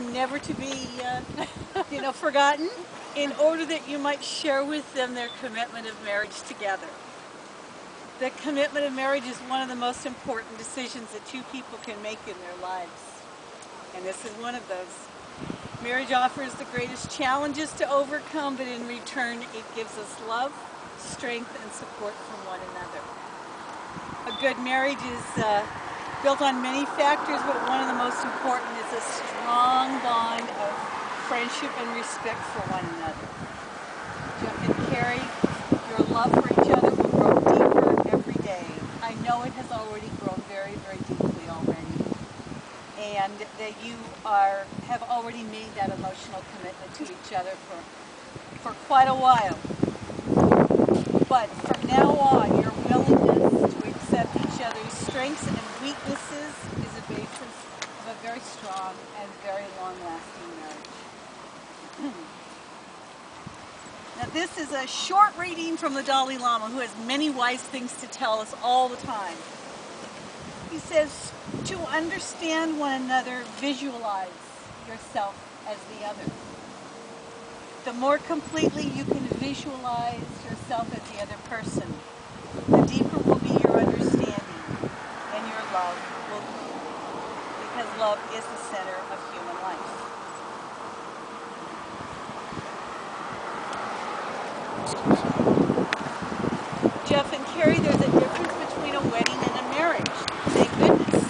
one never to be, forgotten, in order that you might share with them their commitment of marriage together. The commitment of marriage is one of the most important decisions that two people can make in their lives. And this is one of those. Marriage offers the greatest challenges to overcome, but in return it gives us love, strength, and support from one another. A good marriage is built on many factors, but one of the most important is a strong bond of friendship and respect for one another. Jeff and Cary, your love for each other will grow deeper every day. I know it has already grown very, very deeply already. And that you have already made that emotional commitment to each other for quite a while. But from now on, your willingness to accept each other's strengths and weaknesses is a basis of a very strong and very long-lasting marriage. Now this is a short reading from the Dalai Lama, who has many wise things to tell us all the time. He says, to understand one another, visualize yourself as the other. The more completely you can visualize yourself as the other person, the deeper will be your understanding and your love will grow. Because love is the center of human life. Jeff and Cary, there's a difference between a wedding and a marriage. Thank goodness.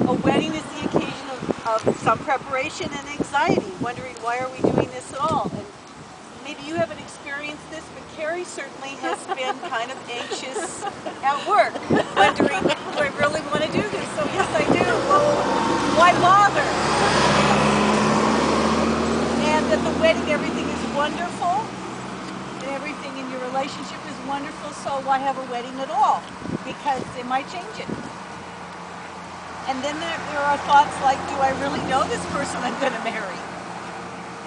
A wedding is the occasion of some preparation and anxiety, wondering why are we doing this at all. And maybe you haven't experienced this, but Cary certainly has been kind of anxious at work, wondering, do I really want to do this? So yes, I do. Well, why bother? And at the wedding, everything is wonderful. Everything in your relationship is wonderful, so why have a wedding at all? Because it might change it. And then there are thoughts like, do I really know this person I'm going to marry?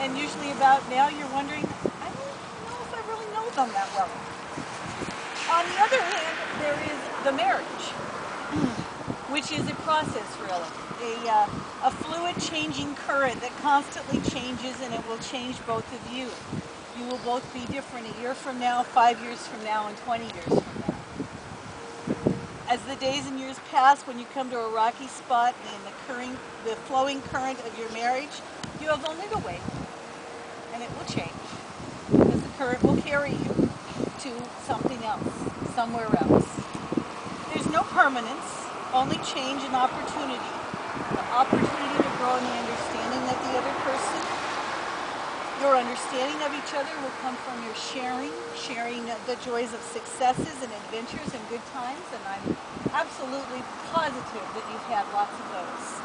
And usually about now you're wondering, I don't know if I really know them that well. On the other hand, there is the marriage, which is a process really. A fluid changing current that constantly changes, and it will change both of you. You will both be different a year from now, 5 years from now, and 20 years from now. As the days and years pass, when you come to a rocky spot in the flowing current of your marriage, you have only to wait, and it will change, because the current will carry you to something else, somewhere else. There's no permanence, only change and opportunity. The opportunity to grow in the understanding of the other person. Your understanding of each other will come from your sharing the joys of successes and adventures and good times, and I'm absolutely positive that you've had lots of those.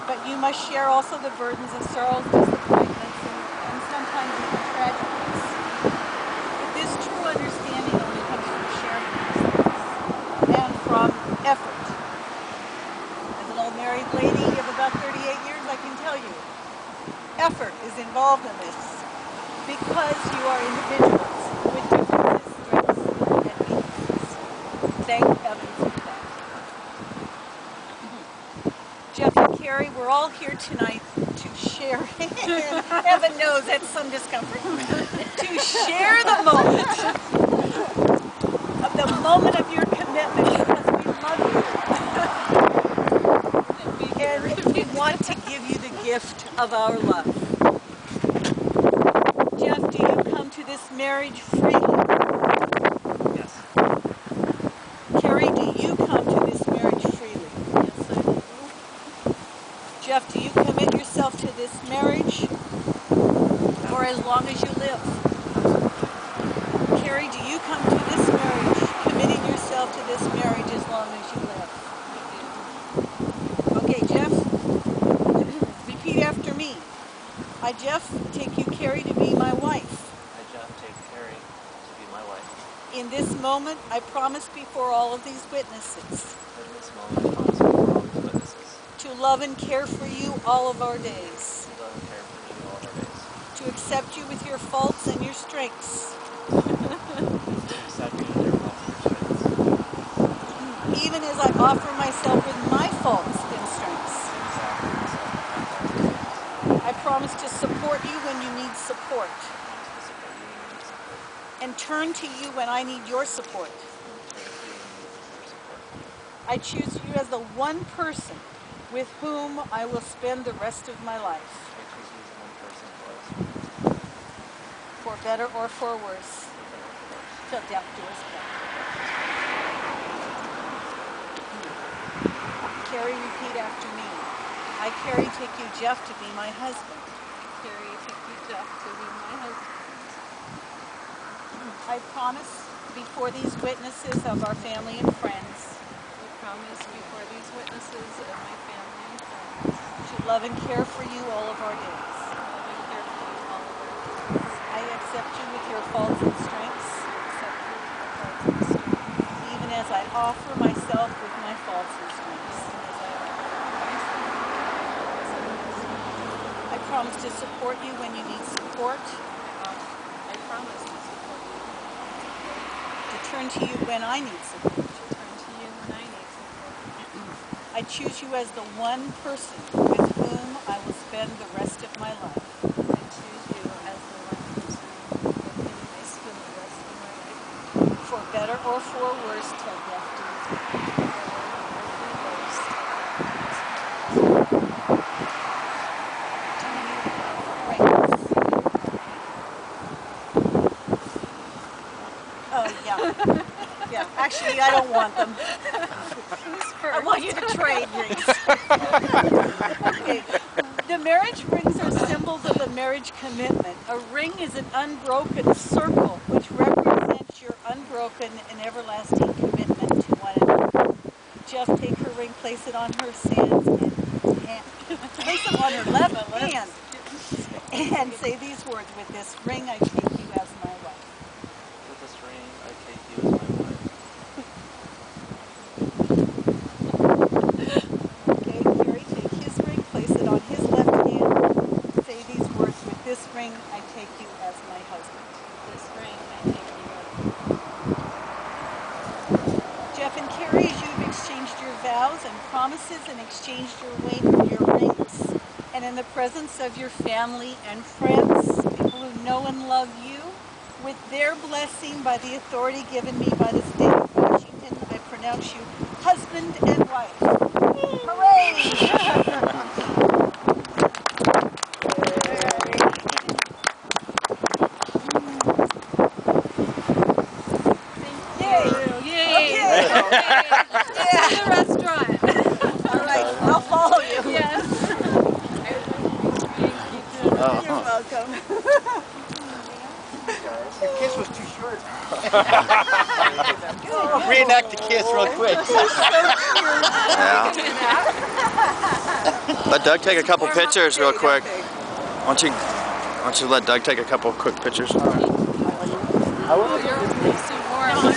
But you must share also the burdens and sorrows, disappointments, and sometimes even tragedies. But this true understanding only comes from sharing these things and from effort. As an old married lady of about 38 years, I can tell you, effort is involved in this because you are individuals with differences, strengths, and weaknesses. Thank heavens for that. Jeff and Cary, we're all here tonight to share, heaven knows that's some discomfort, to share the moment of your commitment, because we love you. And we want to give you the gift of our love. Jeff, do you come to this marriage freely? Yes. Cary, do you come to this marriage freely? Yes, I do. Jeff, do you commit yourself to this marriage for as long as you live? Absolutely. Cary, do you come to this marriage committing yourself to this marriage as long as you live? Okay, Jeff, repeat after me. I, Jeff, take you, Cary, to be my wife. I, Jeff, take Cary to be my wife. In this moment, I promise before all of these witnesses In this moment, I promise before all these witnesses to love and care for you all of our days, to love and care for you all of our days, to accept you with your faults and your strengths, to accept you with your faults and your strengths, even as I offer myself with my faults and strengths. and accept myself with my faults and strengths. promise to support you when you need support. And turn to you when I need your support. I choose you as the one person with whom I will spend the rest of my life. For better or for worse. Till death do us part. Cary, repeat after me. I, Cary, take you, Jeff, to be my husband. Cary, take you, Jeff, to be my husband. I promise before these witnesses of our family and friends I promise before these witnesses of my family and friends to love and care for you all of our days. to love and care for you all of our days. I accept you with your faults and strengths, Accept you with your faults and strengths, even as I offer myself with my faults and strengths. as I offer myself. I promise to support you when you need support, I promise to support you, to turn to you when I need support. to turn to you when I need support. I choose you as the one person with whom I will spend the rest of my life. I choose you as the one person with whom I spend the rest of my life. For better or for worse, till death do us part. Oh, yeah. Yeah, actually, I don't want them. I want you to trade rings. Okay. The marriage rings are symbols of the marriage commitment. A ring is an unbroken circle which represents your unbroken and everlasting commitment to one another. Jeff, take her ring, place it on her hand. Place it on her left hand. And say these words: with this ring I take you as my wife. With this ring, I take you as my wife. Okay, Cary, take his ring, place it on his left hand. Say these words: with this ring I take you as my husband. This ring I take you as Jeff and Cary, as you've exchanged your vows and promises and exchanged your rings, and in the presence of your family and friends, people who know and love you, with their blessing by the authority given me by the state of Washington, I pronounce you husband and wife. Hooray! Yay! Okay. to the restaurant. All right, I'll follow you. Yes. You're welcome. The kiss was too short. Reenact the kiss real quick. Yeah. Let Doug take a couple pictures real quick. Why don't you let Doug take a couple quick pictures? Oh, you're so warm.